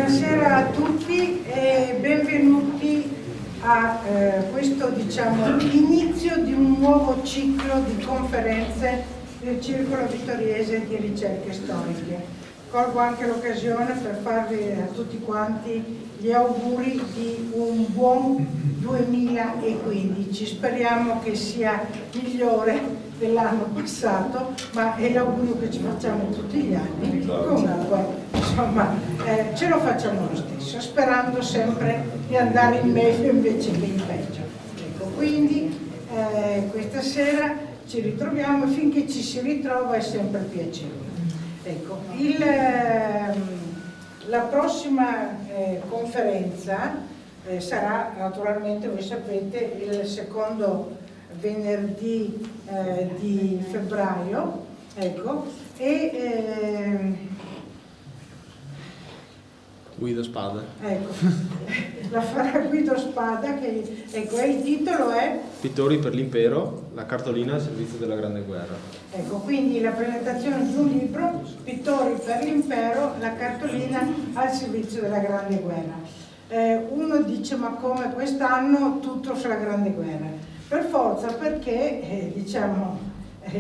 Buonasera a tutti e benvenuti a questo inizio di un nuovo ciclo di conferenze del Circolo Vittoriese di Ricerche Storiche. Colgo anche l'occasione per farvi a tutti quanti gli auguri di un buon 2015. Speriamo che sia migliore dell'anno passato, ma è l'augurio che ci facciamo tutti gli anni. Comunque, insomma, ce lo facciamo lo stesso, sperando sempre di andare in meglio invece che in peggio. Ecco, quindi questa sera ci ritroviamo, finché ci si ritrova è sempre piacevole. Ecco, la prossima conferenza sarà naturalmente, voi sapete, il secondo venerdì di febbraio, ecco, e Guido Spada. Ecco, la farà Guido Spada, che ecco, il titolo è Pittori per l'impero, la cartolina al servizio della Grande Guerra. Ecco, quindi la presentazione di un libro, Pittori per l'impero, la cartolina al servizio della Grande Guerra. Uno dice: ma come quest'anno tutto sulla Grande Guerra? Per forza, perché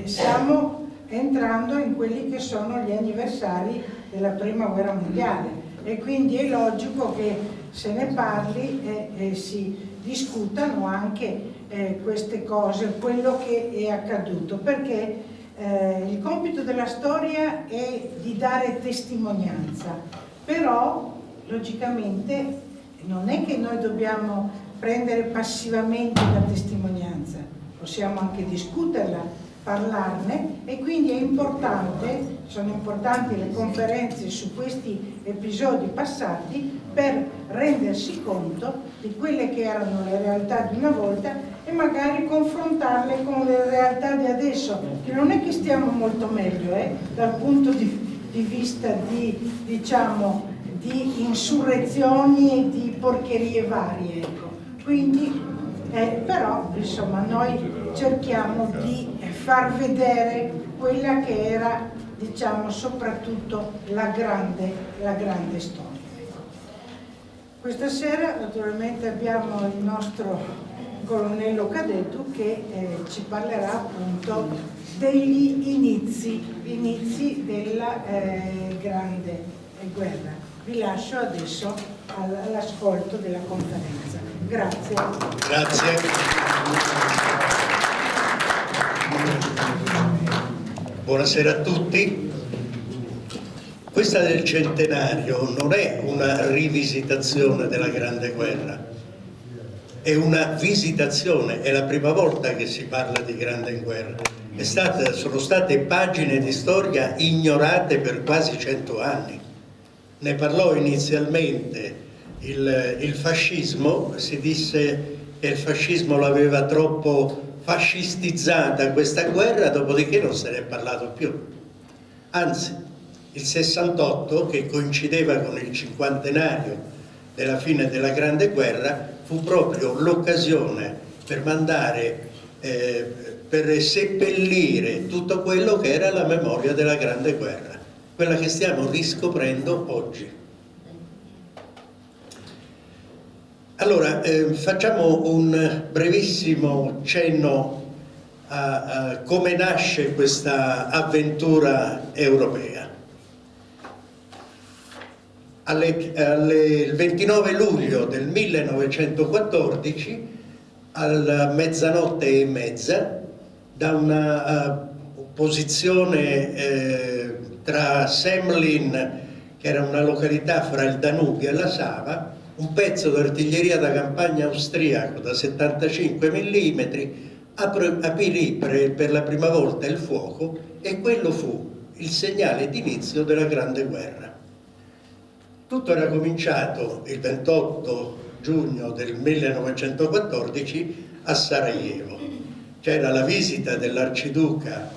stiamo entrando in quelli che sono gli anniversari della Prima Guerra Mondiale e quindi è logico che se ne parli e si discutano anche queste cose, quello che è accaduto, perché il compito della storia è di dare testimonianza, però logicamente non è che noi dobbiamo prendere passivamente la testimonianza, possiamo anche discuterla, parlarne, e quindi è importante, sono importanti le conferenze su questi episodi passati per rendersi conto di quelle che erano le realtà di una volta e magari confrontarle con le realtà di adesso, che non è che stiamo molto meglio dal punto di vista di insurrezioni e di porcherie varie, ecco. Quindi però insomma noi cerchiamo di far vedere quella che era soprattutto la grande storia. Questa sera naturalmente abbiamo il nostro colonnello Cadetto che ci parlerà appunto degli inizi della Grande Guerra. Vi lascio adesso all'ascolto della conferenza. Grazie. Grazie. Buonasera a tutti. Questa del centenario non è una rivisitazione della Grande Guerra, è una visitazione, è la prima volta che si parla di Grande Guerra. Sono state pagine di storia ignorate per quasi 100 anni. Ne parlò inizialmente il fascismo, si disse che il fascismo l'aveva troppo fascistizzata questa guerra, dopodiché non se ne è parlato più. Anzi, il 68, che coincideva con il cinquantenario della fine della Grande Guerra, fu proprio l'occasione per per seppellire tutto quello che era la memoria della Grande Guerra, quella che stiamo riscoprendo oggi. Allora, facciamo un brevissimo cenno a come nasce questa avventura europea. Il 29 luglio del 1914, alla mezzanotte e mezza, da una posizione tra Semlin, che era una località fra il Danubio e la Sava, un pezzo d'artiglieria da campagna austriaco da 75 mm aprì per la prima volta il fuoco, e quello fu il segnale d'inizio della Grande Guerra. Tutto era cominciato il 28 giugno del 1914 a Sarajevo. C'era la visita dell'arciduca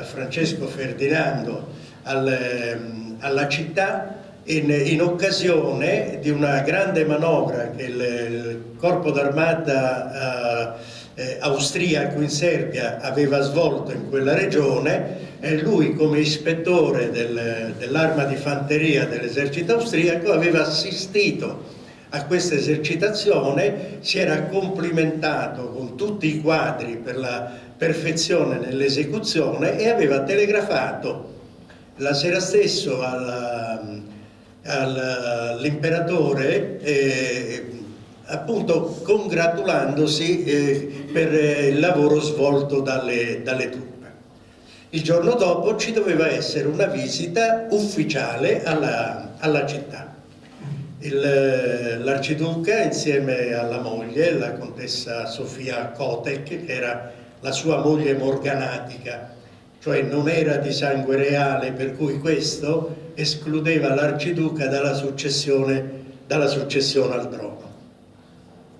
Francesco Ferdinando alla città in occasione di una grande manovra che il corpo d'armata austriaco in Serbia aveva svolto in quella regione, e lui come ispettore dell'arma di fanteria dell'esercito austriaco aveva assistito a questa esercitazione, si era complimentato con tutti i quadri per la perfezione nell'esecuzione e aveva telegrafato la sera stesso all'imperatore appunto congratulandosi per il lavoro svolto dalle truppe. Il giorno dopo ci doveva essere una visita ufficiale alla città. L'arciduca insieme alla moglie, la contessa Sofia Kotek, che era la sua moglie morganatica, cioè non era di sangue reale, per cui questo escludeva l'arciduca dalla successione al trono.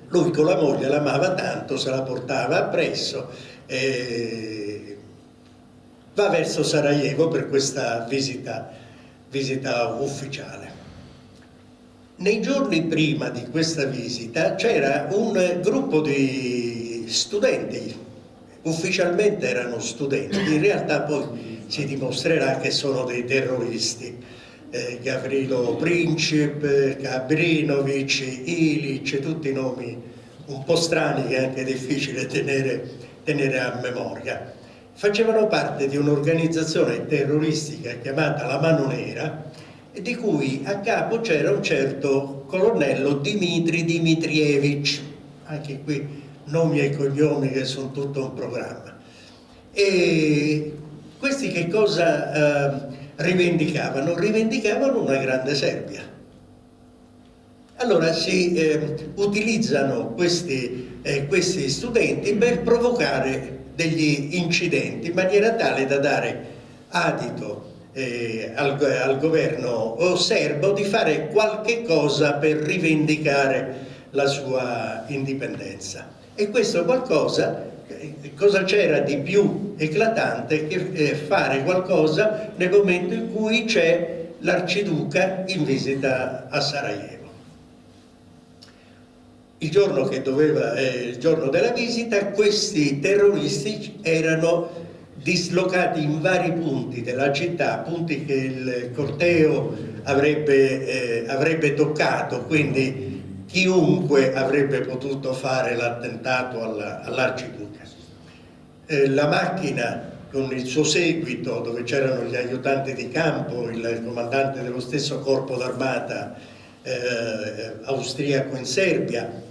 Lui con la moglie l'amava tanto, se la portava appresso e va verso Sarajevo per questa visita ufficiale. Nei giorni prima di questa visita c'era un gruppo di studenti, ufficialmente erano studenti, in realtà poi si dimostrerà che sono dei terroristi. Gavrilo Princip, Gabrinovic, Ilic, tutti nomi un po' strani che è anche difficile tenere a memoria. Facevano parte di un'organizzazione terroristica chiamata La Mano Nera, di cui a capo c'era un certo colonnello Dmitry Dmitrievich, anche qui nomi e cognomi che sono tutto un programma. E questi che cosa rivendicavano? Rivendicavano una grande Serbia. Allora si utilizzano questi studenti per provocare degli incidenti in maniera tale da dare adito al governo serbo di fare qualche cosa per rivendicare la sua indipendenza. E questo qualcosa, cosa c'era di più eclatante che fare qualcosa nel momento in cui c'è l'arciduca in visita a Sarajevo. Il giorno della visita, questi terroristi erano dislocati in vari punti della città, punti che il corteo avrebbe toccato, quindi chiunque avrebbe potuto fare l'attentato all'arciduca. La macchina con il suo seguito, dove c'erano gli aiutanti di campo, il comandante dello stesso corpo d'armata austriaco in Serbia,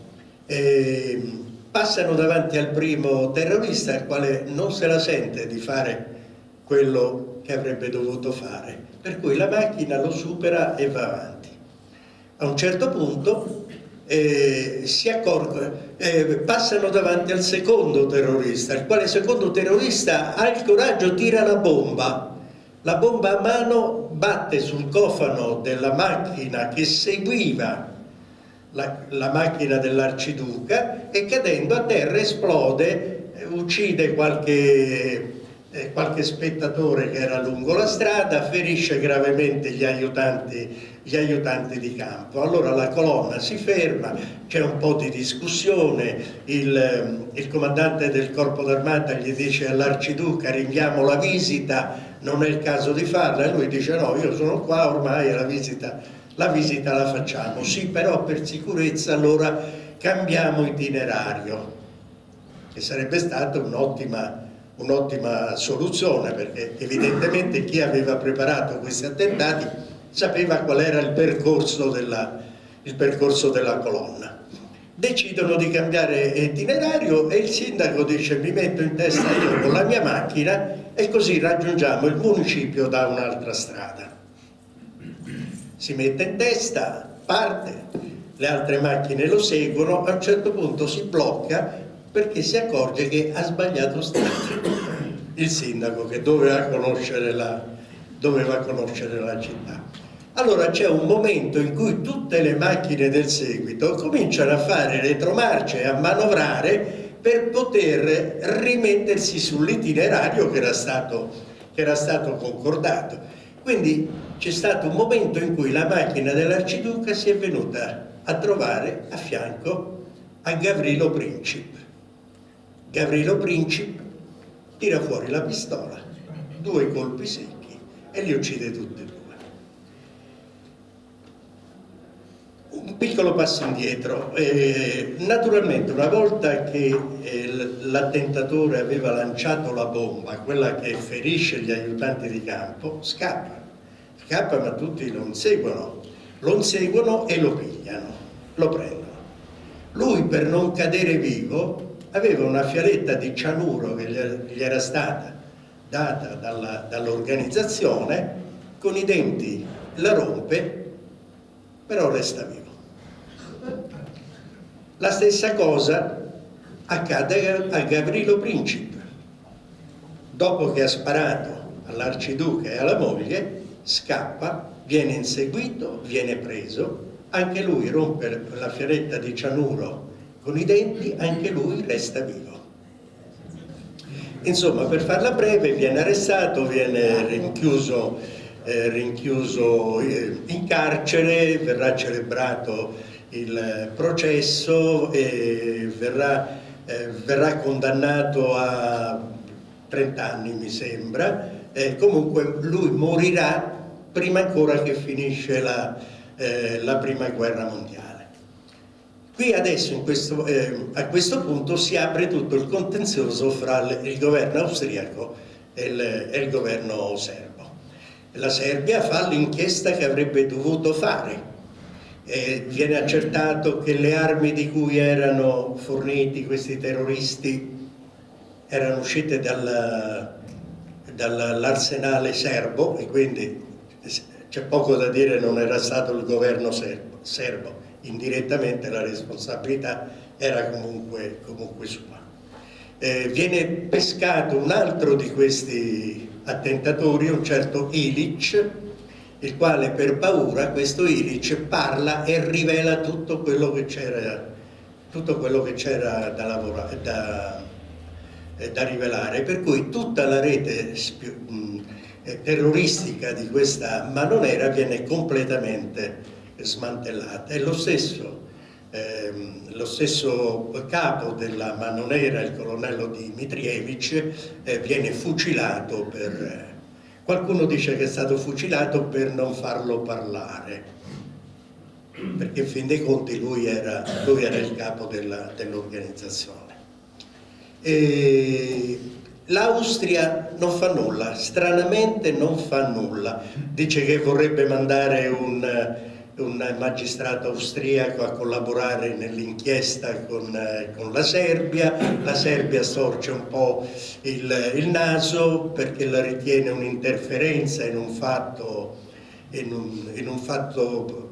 passano davanti al primo terrorista, il quale non se la sente di fare quello che avrebbe dovuto fare, per cui la macchina lo supera e va avanti. A un certo punto passano davanti al secondo terrorista, il quale secondo terrorista ha il coraggio, tira la bomba a mano, batte sul cofano della macchina che seguiva la macchina dell'arciduca e cadendo a terra esplode, uccide qualche spettatore che era lungo la strada, ferisce gravemente gli aiutanti di campo. Allora la colonna si ferma, c'è un po' di discussione, il comandante del corpo d'armata gli dice all'arciduca: rinviamo la visita, non è il caso di farla, e lui dice: no, io sono qua ormai, la visita la facciamo. Sì, però per sicurezza allora cambiamo itinerario, che sarebbe stata un'ottima soluzione, perché evidentemente chi aveva preparato questi attentati sapeva qual era il percorso della colonna. Decidono di cambiare itinerario e il sindaco dice: mi metto in testa io con la mia macchina e così raggiungiamo il municipio da un'altra strada. Si mette in testa, parte, le altre macchine lo seguono, a un certo punto si blocca perché si accorge che ha sbagliato strada. Il sindaco, che doveva conoscere la città. Allora c'è un momento in cui tutte le macchine del seguito cominciano a fare retromarce, a manovrare per poter rimettersi sull'itinerario che era stato concordato. Quindi c'è stato un momento in cui la macchina dell'arciduca si è venuta a trovare a fianco a Gavrilo Princip. Gavrilo Princip tira fuori la pistola, 2 colpi secchi e li uccide tutti e 2. Un piccolo passo indietro. Naturalmente una volta che l'attentatore aveva lanciato la bomba, quella che ferisce gli aiutanti di campo, scappa, ma tutti lo inseguono e lo pigliano, lo prendono. Lui, per non cadere vivo, aveva una fialetta di cianuro che gli era stata data dall'organizzazione, con i denti la rompe, però resta vivo. La stessa cosa accade a Gavrilo Princip. Dopo che ha sparato all'arciduca e alla moglie, scappa, viene inseguito, viene preso, anche lui rompe la fialetta di cianuro con i denti, anche lui resta vivo. Insomma, per farla breve, viene arrestato, viene rinchiuso in carcere, verrà celebrato il processo e verrà condannato a 30 anni, mi sembra. Comunque lui morirà prima ancora che finisce la prima guerra mondiale. Qui adesso a questo punto si apre tutto il contenzioso fra il governo austriaco e il governo serbo. La Serbia fa l'inchiesta che avrebbe dovuto fare. Viene accertato che le armi di cui erano forniti questi terroristi erano uscite dall'arsenale serbo, e quindi c'è poco da dire, non era stato il governo serbo. Indirettamente la responsabilità era comunque sua. Viene pescato un altro di questi attentatori, un certo Ilic, il quale per paura, questo Ilic, parla e rivela tutto quello che c'era da rivelare, per cui tutta la rete terroristica di questa Manonera viene completamente smantellata. E lo stesso capo della Manonera, il colonnello Dmitrievich, viene fucilato qualcuno dice che è stato fucilato per non farlo parlare, perché in fin dei conti lui era il capo dell'organizzazione. L'Austria non fa nulla, stranamente non fa nulla. Dice che vorrebbe mandare un magistrato austriaco a collaborare nell'inchiesta con la Serbia storce un po' il naso perché la ritiene un'interferenza in un fatto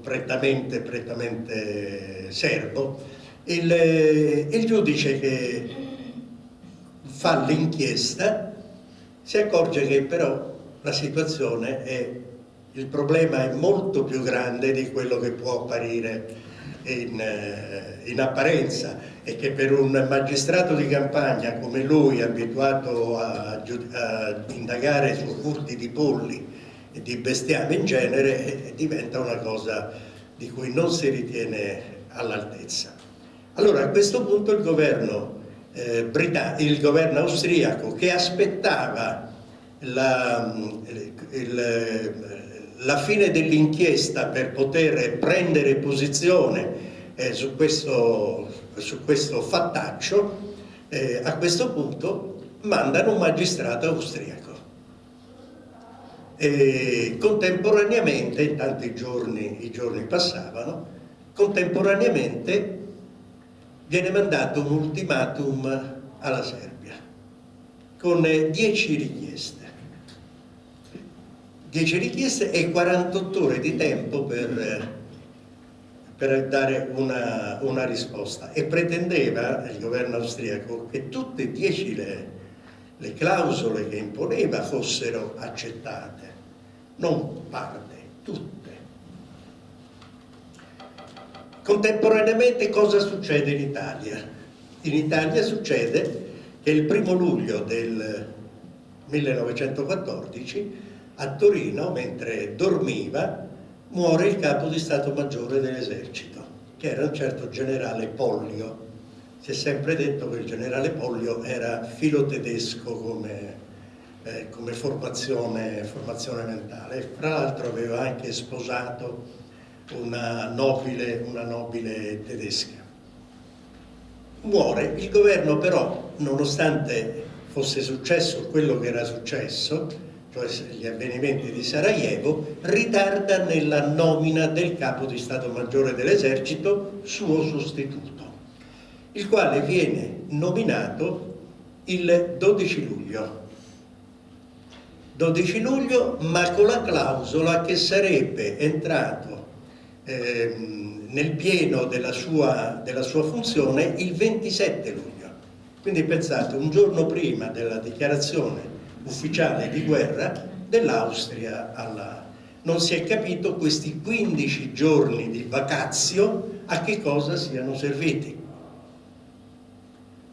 prettamente serbo. Il giudice che fa l'inchiesta si accorge che però la situazione il problema è molto più grande di quello che può apparire in apparenza, e che per un magistrato di campagna come lui, abituato a indagare su furti di polli e di bestiame in genere, diventa una cosa di cui non si ritiene all'altezza. Allora a questo punto il governo austriaco, che aspettava la fine dell'inchiesta per poter prendere posizione su questo fattaccio, a questo punto mandano un magistrato austriaco. E contemporaneamente, intanto i giorni passavano, contemporaneamente viene mandato un ultimatum alla Serbia con 10 richieste. 10 richieste e 48 ore di tempo per dare una risposta, e pretendeva il governo austriaco che tutte e 10 le clausole che imponeva fossero accettate, non parte, tutte. Contemporaneamente cosa succede in Italia? In Italia succede che il 1° luglio del 1914 a Torino, mentre dormiva, muore il capo di Stato Maggiore dell'Esercito, che era un certo generale Pollio. si è sempre detto che il generale Pollio era filo tedesco come formazione mentale. Fra l'altro aveva anche sposato una nobile tedesca. Muore, il governo però, nonostante fosse successo quello che era successo, cioè gli avvenimenti di Sarajevo, ritarda nella nomina del capo di Stato Maggiore dell'esercito, suo sostituto, il quale viene nominato il 12 luglio. 12 luglio, ma con la clausola che sarebbe entrato nel pieno della sua funzione il 27 luglio. Quindi pensate, un giorno prima della dichiarazione ufficiale di guerra dell'Austria non si è capito questi 15 giorni di vacazio a che cosa siano serviti.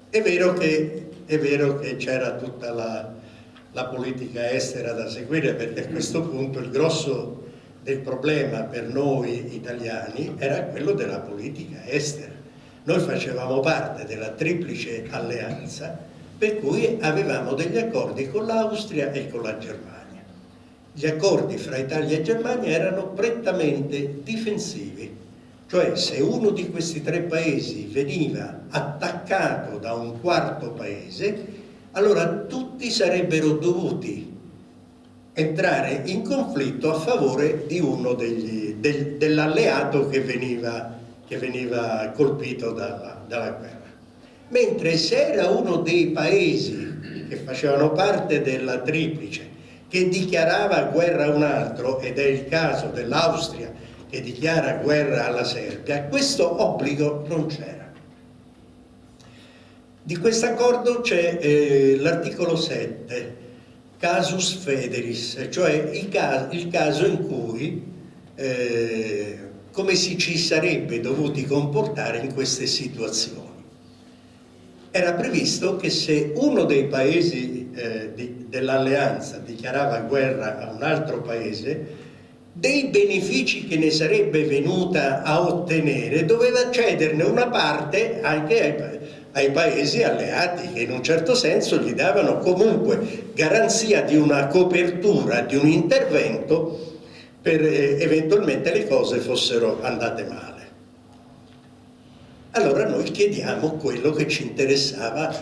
È vero che c'era tutta la politica estera da seguire, perché a questo punto il grosso del problema per noi italiani era quello della politica estera. Noi facevamo parte della triplice alleanza, per cui avevamo degli accordi con l'Austria e con la Germania. Gli accordi fra Italia e Germania erano prettamente difensivi, cioè se uno di questi tre paesi veniva attaccato da un quarto paese, allora tutti sarebbero dovuti entrare in conflitto a favore di uno dell'alleato che veniva colpito dalla guerra. Mentre se era uno dei paesi che facevano parte della triplice che dichiarava guerra a un altro, ed è il caso dell'Austria che dichiara guerra alla Serbia, questo obbligo non c'era. Di questo accordo c'è l'articolo 7, casus federis, cioè il caso in cui come si ci sarebbe dovuti comportare in queste situazioni. Era previsto che se uno dei paesi dell'alleanza dichiarava guerra a un altro paese, dei benefici che ne sarebbe venuta a ottenere doveva cederne una parte anche ai paesi alleati, che in un certo senso gli davano comunque garanzia di una copertura, di un intervento per eventualmente le cose fossero andate male. Allora noi chiediamo quello che ci interessava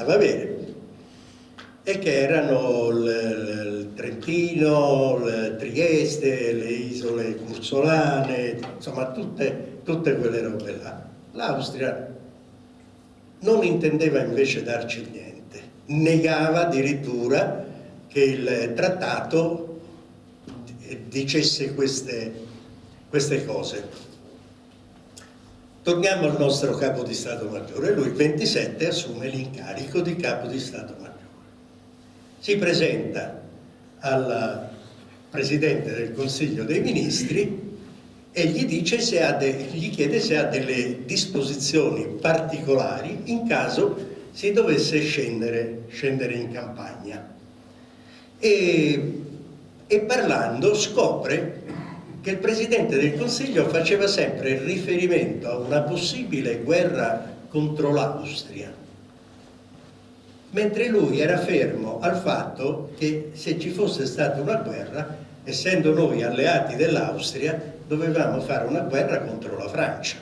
avere, e che erano il Trentino, il Trieste, le isole Cursolane, insomma tutte quelle robe là. L'Austria non intendeva invece darci niente, negava addirittura che il trattato dicesse queste cose. Torniamo al nostro capo di Stato Maggiore. Lui il 27 assume l'incarico di capo di Stato Maggiore. Si presenta al Presidente del Consiglio dei Ministri e gli chiede se ha delle disposizioni particolari in caso si dovesse scendere in campagna. E parlando scopre che il Presidente del Consiglio faceva sempre riferimento a una possibile guerra contro l'Austria, mentre lui era fermo al fatto che se ci fosse stata una guerra, essendo noi alleati dell'Austria, dovevamo fare una guerra contro la Francia,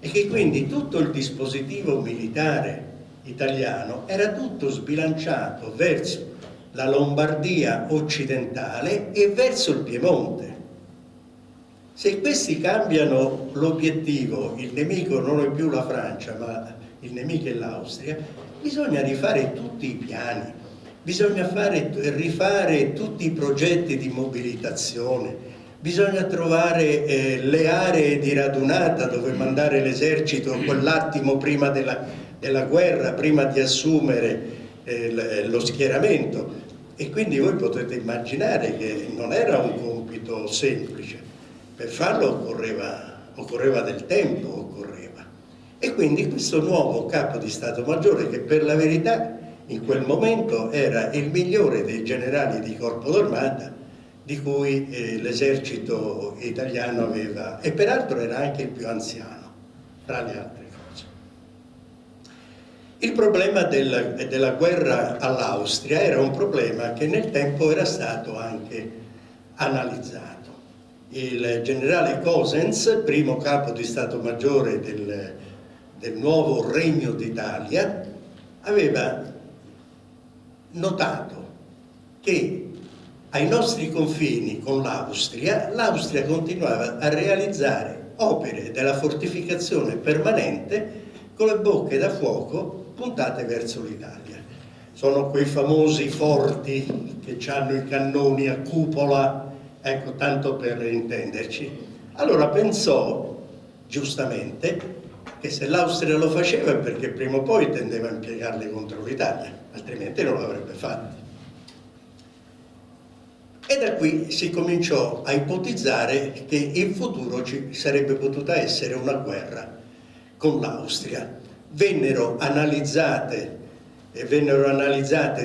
e che quindi tutto il dispositivo militare italiano era tutto sbilanciato verso la Lombardia occidentale e verso il Piemonte. Se questi cambiano l'obiettivo, il nemico non è più la Francia, ma il nemico è l'Austria, bisogna rifare tutti i piani, bisogna rifare tutti i progetti di mobilitazione, bisogna trovare le aree di radunata dove mandare l'esercito quell'attimo prima della guerra, prima di assumere lo schieramento. E quindi voi potete immaginare che non era un compito semplice. Per farlo occorreva del tempo, E quindi questo nuovo capo di Stato Maggiore, che per la verità in quel momento era il migliore dei generali di corpo d'armata di cui l'esercito italiano aveva, e peraltro era anche il più anziano, tra le altre cose. Il problema della guerra all'Austria era un problema che nel tempo era stato anche analizzato. Il generale Cosenz, primo capo di Stato Maggiore del nuovo Regno d'Italia, aveva notato che ai nostri confini con l'Austria continuava a realizzare opere della fortificazione permanente con le bocche da fuoco puntate verso l'Italia. Sono quei famosi forti che hanno i cannoni a cupola, ecco, tanto per intenderci. Allora pensò, giustamente, che se l'Austria lo faceva è perché prima o poi tendeva a impiegarli contro l'Italia, altrimenti non l'avrebbe fatto. E da qui si cominciò a ipotizzare che in futuro ci sarebbe potuta essere una guerra con l'Austria. Vennero analizzate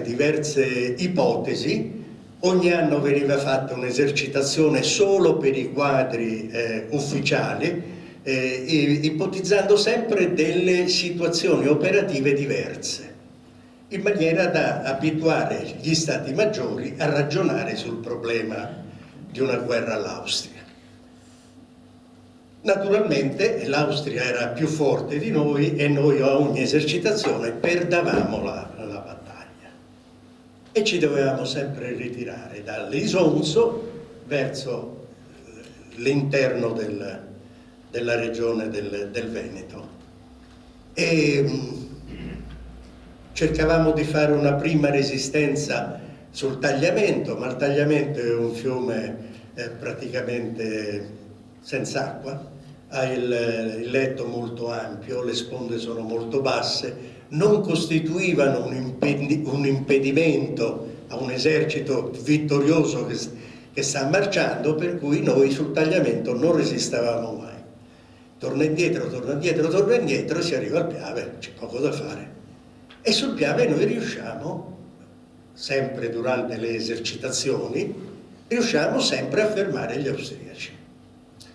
diverse ipotesi, ogni anno veniva fatta un'esercitazione solo per i quadri ufficiali, ipotizzando sempre delle situazioni operative diverse, in maniera da abituare gli stati maggiori a ragionare sul problema di una guerra all'Austria. Naturalmente l'Austria era più forte di noi e noi a ogni esercitazione perdavamo la battaglia e ci dovevamo sempre ritirare dall'Isonzo verso l'interno della regione del Veneto. E cercavamo di fare una prima resistenza sul Tagliamento, ma il Tagliamento è un fiume praticamente senza acqua, ha il letto molto ampio, le sponde sono molto basse, non costituivano un impedimento a un esercito vittorioso che sta marciando, per cui noi sul Tagliamento non resistevamo mai. Torna indietro, si arriva al Piave, c'è poco da fare. E sul Piave noi riusciamo, sempre durante le esercitazioni, riusciamo sempre a fermare gli austriaci.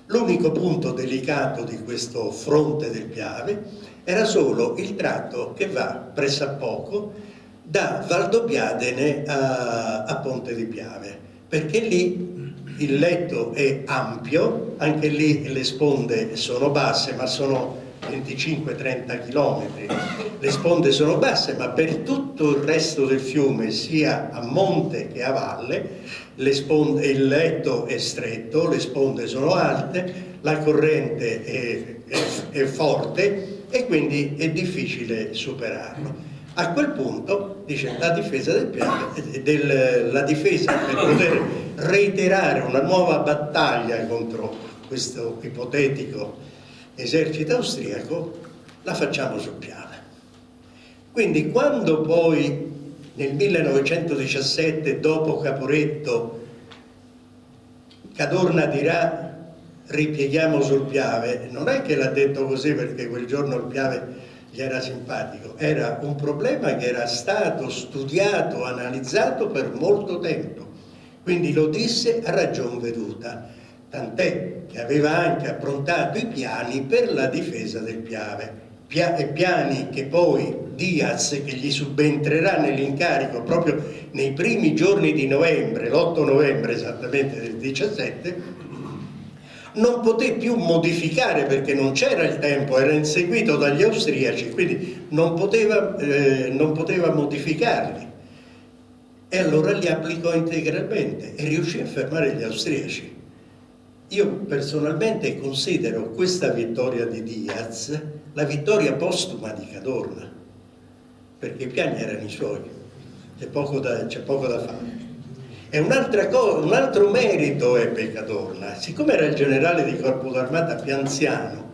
L'unico punto delicato di questo fronte del Piave era solo il tratto che va pressappoco da Valdobbiadene a Ponte di Piave, perché lì il letto è ampio, anche lì le sponde sono basse, ma sono 25-30 km, le sponde sono basse, ma per tutto il resto del fiume, sia a monte che a valle, il letto è stretto, le sponde sono alte, la corrente è forte e quindi è difficile superarlo. A quel punto, dice, la difesa del Piave, la difesa per poter reiterare una nuova battaglia contro questo ipotetico esercito austriaco, la facciamo sul Piave. Quindi quando poi nel 1917, dopo Caporetto, Cadorna dirà ripieghiamo sul Piave, non è che l'ha detto così perché quel giorno il Piave gli era simpatico, era un problema che era stato studiato, analizzato per molto tempo, quindi lo disse a ragion veduta, tant'è che aveva anche approntato i piani per la difesa del Piave, piani che poi Diaz, che gli subentrerà nell'incarico proprio nei primi giorni di novembre, l'8 novembre esattamente del 17, non poté più modificare perché non c'era il tempo, era inseguito dagli austriaci, quindi non poteva modificarli. E allora li applicò integralmente e riuscì a fermare gli austriaci. Io personalmente considero questa vittoria di Diaz la vittoria postuma di Cadorna, perché i piani erano i suoi, c'è poco da fare. E un altro merito ebbe Cadorna, siccome era il generale di corpo d'armata più anziano,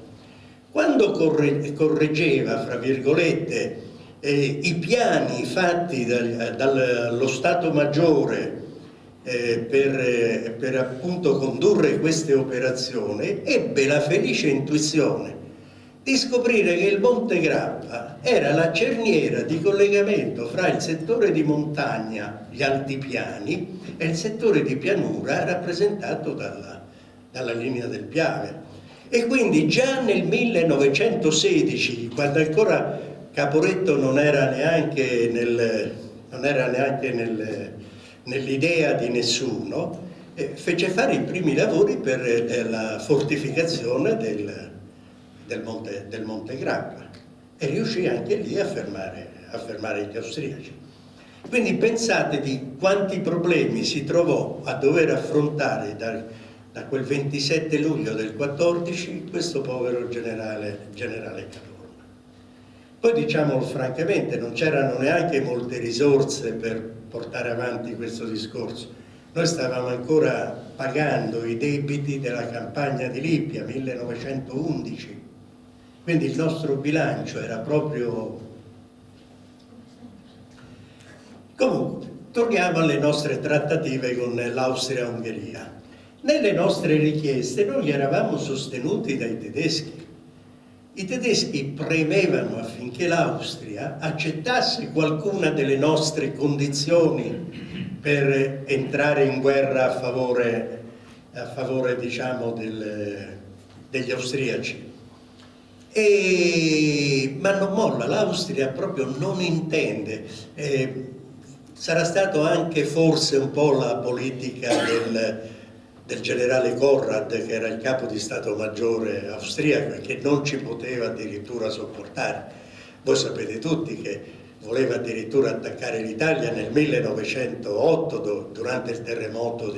quando correggeva, fra virgolette, i piani fatti dallo Stato Maggiore per appunto condurre queste operazioni, ebbe la felice intuizione di scoprire che il Monte Grappa era la cerniera di collegamento fra il settore di montagna, gli altipiani, e il settore di pianura rappresentato dalla linea del Piave. E quindi già nel 1916, quando ancora Caporetto non era neanche nell'idea di nessuno, fece fare i primi lavori per la fortificazione del Monte Grappa e riuscì anche lì a fermare gli austriaci. Quindi pensate di quanti problemi si trovò a dover affrontare da quel 27 luglio del 14 questo povero generale Cadorna. Poi diciamolo francamente, non c'erano neanche molte risorse per portare avanti questo discorso. Noi stavamo ancora pagando i debiti della campagna di Libia 1911, quindi il nostro bilancio era proprio... Comunque, torniamo alle nostre trattative con l'Austria-Ungheria. Nelle nostre richieste noi eravamo sostenuti dai tedeschi. I tedeschi premevano affinché l'Austria accettasse qualcuna delle nostre condizioni per entrare in guerra a favore diciamo, degli austriaci. Ma non molla, l'Austria proprio non intende. Sarà stato anche forse un po' la politica del generale Conrad, che era il capo di Stato Maggiore austriaco e che non ci poteva addirittura sopportare. Voi sapete tutti che voleva addirittura attaccare l'Italia nel 1908 durante il terremoto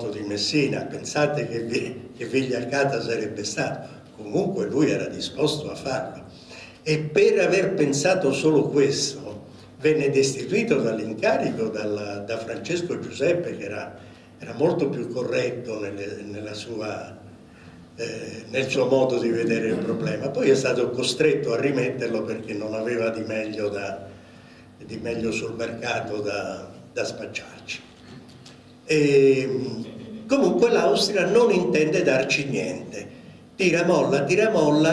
di Messina. Pensate che vigliaccata sarebbe stato. Comunque lui era disposto a farlo. E per aver pensato solo questo venne destituito dall'incarico da Francesco Giuseppe, che era molto più corretto nel suo modo di vedere il problema. Poi è stato costretto a rimetterlo perché non aveva di meglio sul mercato da spacciarci. Comunque l'Austria non intende darci niente. Tira molla,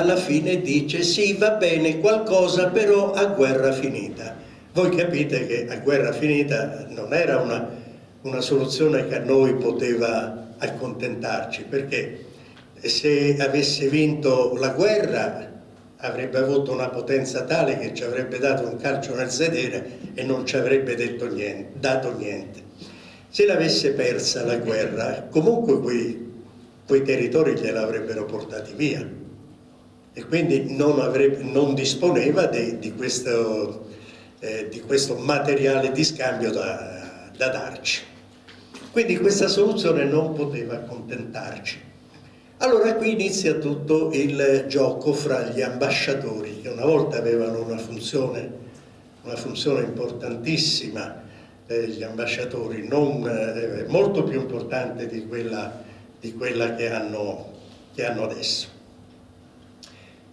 alla fine dice sì, va bene, qualcosa però a guerra finita. Voi capite che a guerra finita non era una soluzione che a noi poteva accontentarci, perché se avesse vinto la guerra avrebbe avuto una potenza tale che ci avrebbe dato un calcio nel sedere e non ci avrebbe dato niente. Se l'avesse persa la guerra, comunque quei territori gliel'avrebbero portati via e quindi non disponeva di questo materiale di scambio da darci. Quindi questa soluzione non poteva accontentarci. Allora qui inizia tutto il gioco fra gli ambasciatori, che una volta avevano una funzione importantissima, gli ambasciatori, molto più importante di quella che hanno adesso.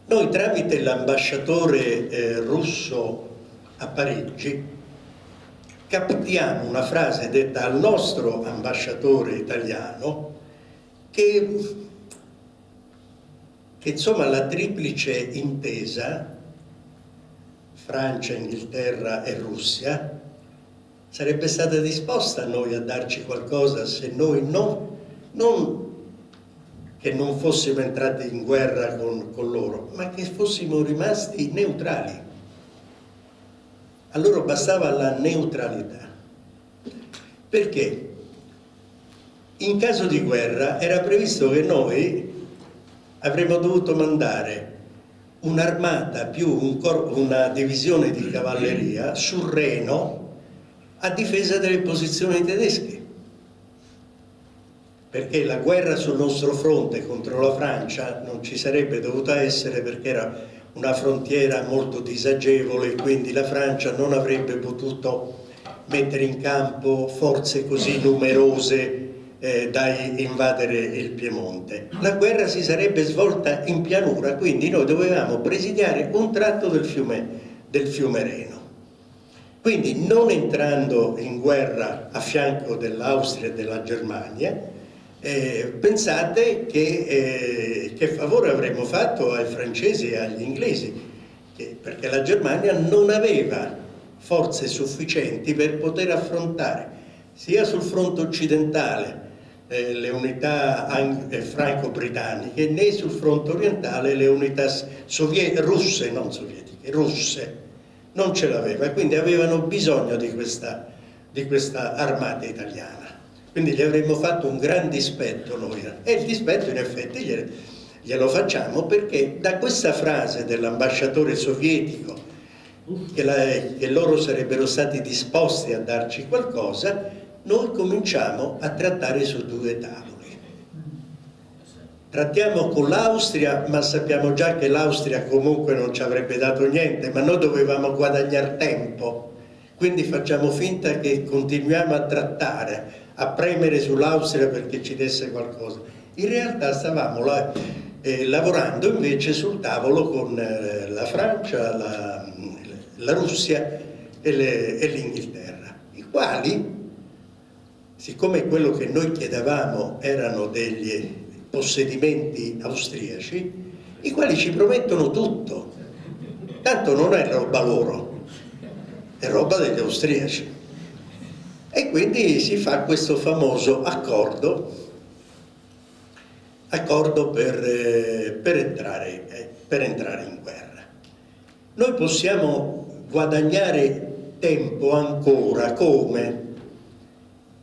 Noi tramite l'ambasciatore russo a Parigi captiamo una frase detta al nostro ambasciatore italiano che insomma la triplice intesa Francia, Inghilterra e Russia sarebbe stata disposta a noi a darci qualcosa se noi che non fossimo entrati in guerra con loro, ma che fossimo rimasti neutrali. A loro bastava la neutralità. Perché? In caso di guerra era previsto che noi avremmo dovuto mandare un'armata più una divisione di cavalleria sul Reno a difesa delle posizioni tedesche. Perché la guerra sul nostro fronte contro la Francia non ci sarebbe dovuta essere, perché era una frontiera molto disagevole, quindi la Francia non avrebbe potuto mettere in campo forze così numerose da invadere il Piemonte. La guerra si sarebbe svolta in pianura, quindi noi dovevamo presidiare un tratto del fiume Reno. Quindi non entrando in guerra a fianco dell'Austria e della Germania, pensate che favore avremmo fatto ai francesi e agli inglesi, perché la Germania non aveva forze sufficienti per poter affrontare sia sul fronte occidentale le unità franco-britanniche, né sul fronte orientale le unità russe, non sovietiche, russe, non ce l'aveva, quindi avevano bisogno di questa armata italiana. Quindi gli avremmo fatto un gran dispetto noi, e il dispetto in effetti glielo facciamo, perché da questa frase dell'ambasciatore sovietico che loro sarebbero stati disposti a darci qualcosa, noi cominciamo a trattare su due tavoli. Trattiamo con l'Austria, ma sappiamo già che l'Austria comunque non ci avrebbe dato niente, ma noi dovevamo guadagnare tempo, quindi facciamo finta che continuiamo a trattare, a premere sull'Austria perché ci desse qualcosa. In realtà stavamo lavorando invece sul tavolo con la Francia, la Russia e l'Inghilterra, i quali, siccome quello che noi chiedevamo erano degli possedimenti austriaci, i quali ci promettono tutto, tanto non è roba loro, è roba degli austriaci. E quindi si fa questo famoso accordo per entrare in guerra. Noi possiamo guadagnare tempo ancora come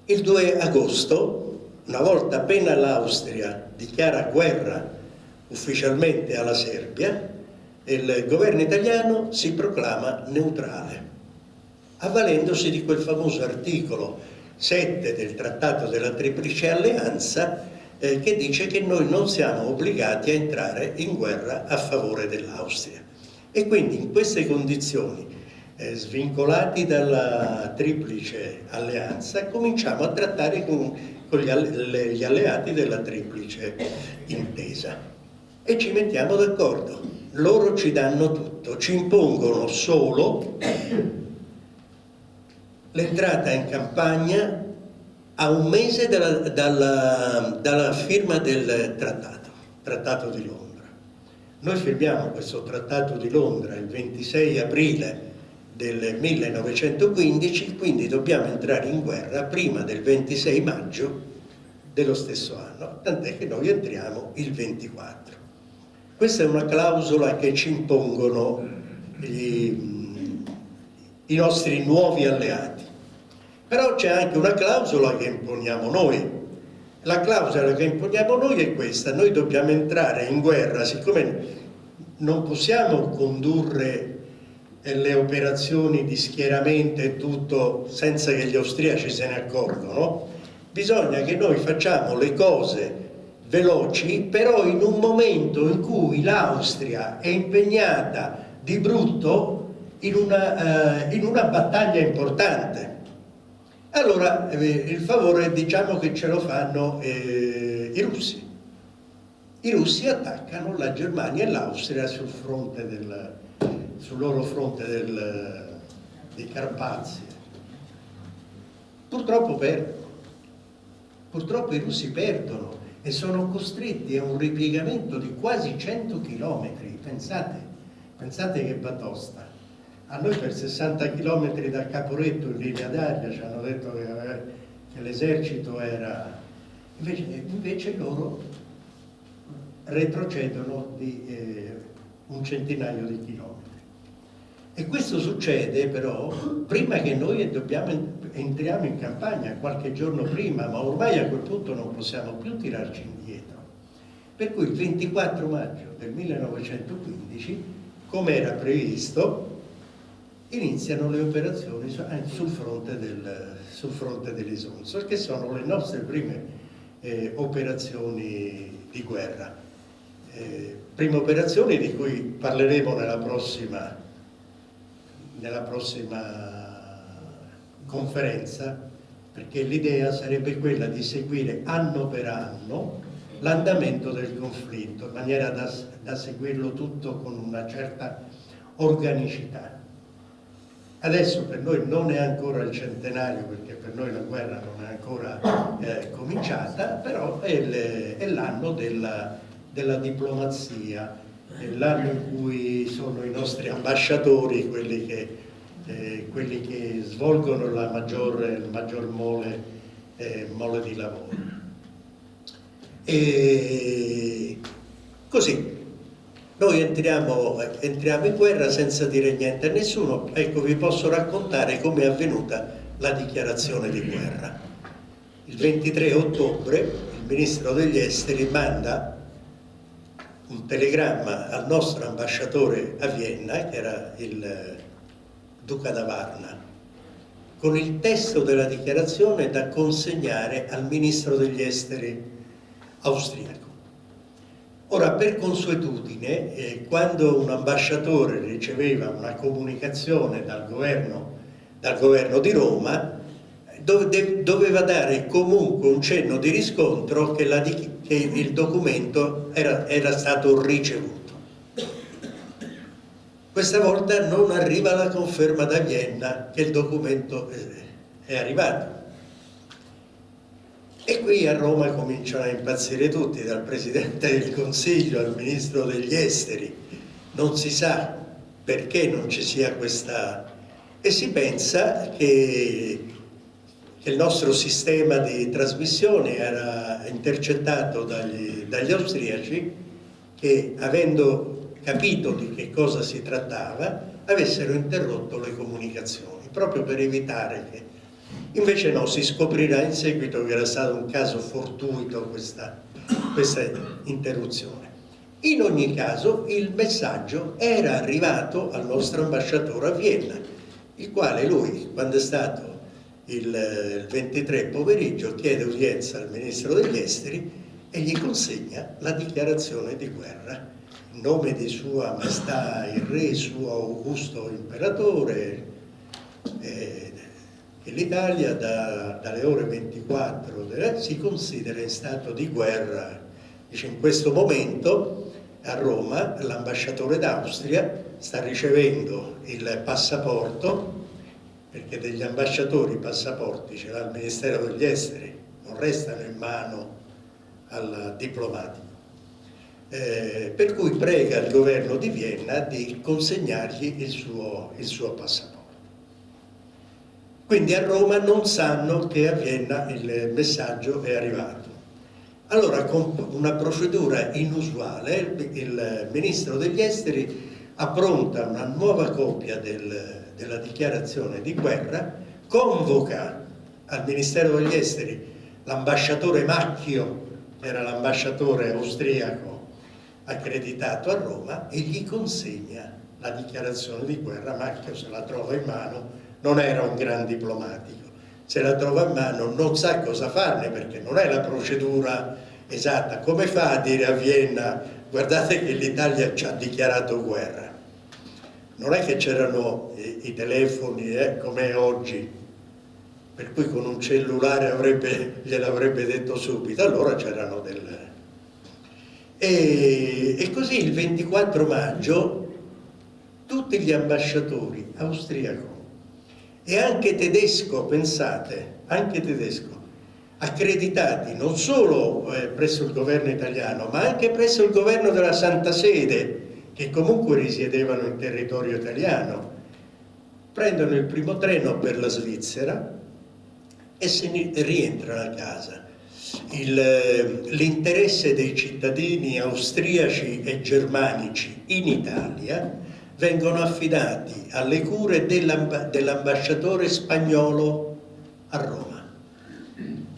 il 2 agosto, una volta appena l'Austria dichiara guerra ufficialmente alla Serbia, il governo italiano si proclama neutrale, avvalendosi di quel famoso articolo 7 del Trattato della Triplice Alleanza, che dice che noi non siamo obbligati a entrare in guerra a favore dell'Austria. E quindi in queste condizioni, svincolati dalla Triplice Alleanza, cominciamo a trattare con gli alleati della Triplice Intesa e ci mettiamo d'accordo. Loro ci danno tutto, ci impongono solo l'entrata in campagna a un mese dalla firma del Trattato di Londra. Noi firmiamo questo Trattato di Londra il 26 aprile del 1915, quindi dobbiamo entrare in guerra prima del 26 maggio dello stesso anno, tant'è che noi entriamo il 24. Questa è una clausola che ci impongono i nostri nuovi alleati. Però c'è anche una clausola che imponiamo noi. La clausola che imponiamo noi è questa: noi dobbiamo entrare in guerra, siccome non possiamo condurre le operazioni di schieramento e tutto senza che gli austriaci se ne accorgano, bisogna che noi facciamo le cose veloci, però in un momento in cui l'Austria è impegnata di brutto in una battaglia importante. Allora il favore, diciamo che ce lo fanno i russi. I russi attaccano la Germania e l'Austria sul loro fronte dei Carpazi. Purtroppo perdono. Purtroppo i russi perdono e sono costretti a un ripiegamento di quasi 100 chilometri. Pensate che batosta. A noi per 60 chilometri da Caporetto in linea d'aria ci hanno detto che l'esercito era... Invece loro retrocedono di un centinaio di chilometri. E questo succede però prima che noi entriamo in campagna, qualche giorno prima, ma ormai a quel punto non possiamo più tirarci indietro. Per cui il 24 maggio del 1915, come era previsto, iniziano le operazioni sul fronte dell'Isonzo, che sono le nostre prime operazioni di guerra. Prime operazioni di cui parleremo nella prossima conferenza, perché l'idea sarebbe quella di seguire anno per anno l'andamento del conflitto, in maniera da seguirlo tutto con una certa organicità. Adesso per noi non è ancora il centenario, perché per noi la guerra non è ancora cominciata, però è l'anno della diplomazia, è l'anno in cui sono i nostri ambasciatori quelli che svolgono il maggior mole di lavoro. E così noi entriamo in guerra senza dire niente a nessuno. Ecco, vi posso raccontare come è avvenuta la dichiarazione di guerra. Il 23 ottobre il ministro degli esteri manda un telegramma al nostro ambasciatore a Vienna, che era il duca da Varna, con il testo della dichiarazione da consegnare al ministro degli esteri austriaco. Ora, per consuetudine, quando un ambasciatore riceveva una comunicazione dal governo di Roma, doveva dare comunque un cenno di riscontro che il documento era stato ricevuto. Questa volta non arriva la conferma da Vienna che il documento è arrivato. E qui a Roma cominciano a impazzire tutti, dal Presidente del Consiglio al Ministro degli Esteri. Non si sa perché non ci sia questa... E si pensa che il nostro sistema di trasmissione era intercettato dagli austriaci, che, avendo capito di che cosa si trattava, avessero interrotto le comunicazioni, proprio per evitare che... Invece no, si scoprirà in seguito che era stato un caso fortuito questa interruzione. In ogni caso il messaggio era arrivato al nostro ambasciatore a Vienna, il quale lui, quando è stato il 23 pomeriggio, chiede udienza al ministro degli esteri e gli consegna la dichiarazione di guerra in nome di Sua Maestà il Re, Suo Augusto Imperatore, che l'Italia dalle ore 24 si considera in stato di guerra. Dice, in questo momento a Roma l'ambasciatore d'Austria sta ricevendo il passaporto, perché degli ambasciatori i passaporti ce l'ha il Ministero degli Esteri, non restano in mano al diplomatico. Per cui prega il governo di Vienna di consegnargli il suo passaporto. Quindi a Roma non sanno che a Vienna il messaggio è arrivato. Allora, con una procedura inusuale, il ministro degli esteri appronta una nuova copia della dichiarazione di guerra, convoca al Ministero degli Esteri l'ambasciatore Macchio, che era l'ambasciatore austriaco accreditato a Roma, e gli consegna la dichiarazione di guerra. Macchio se la trova in mano, non era un gran diplomatico, se la trova in mano non sa cosa farne, perché non è la procedura esatta. Come fa a dire a Vienna: guardate che l'Italia ci ha dichiarato guerra? Non è che c'erano i telefoni come oggi, per cui con un cellulare gliel'avrebbe detto subito. Allora c'erano delle... E così il 24 maggio tutti gli ambasciatori austriaco e anche tedesco, pensate, anche tedesco, accreditati non solo presso il governo italiano, ma anche presso il governo della Santa Sede, che comunque risiedevano in territorio italiano, prendono il primo treno per la Svizzera e rientrano a casa. L'interesse dei cittadini austriaci e germanici in Italia vengono affidati alle cure dell'ambasciatore spagnolo a Roma,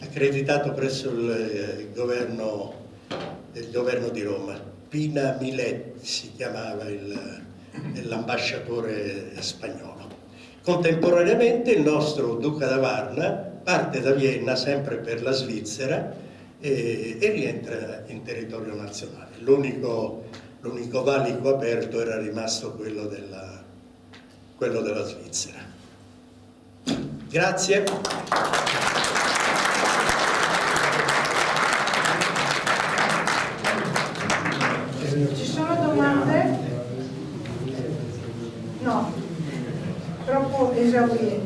accreditato presso il governo di Roma. Pina Milet si chiamava l'ambasciatore spagnolo. Contemporaneamente il nostro duca da Varna parte da Vienna sempre per la Svizzera e rientra in territorio nazionale. L'unico valico aperto era rimasto quello della Svizzera. Grazie. Ci sono domande? No, troppo esauriente.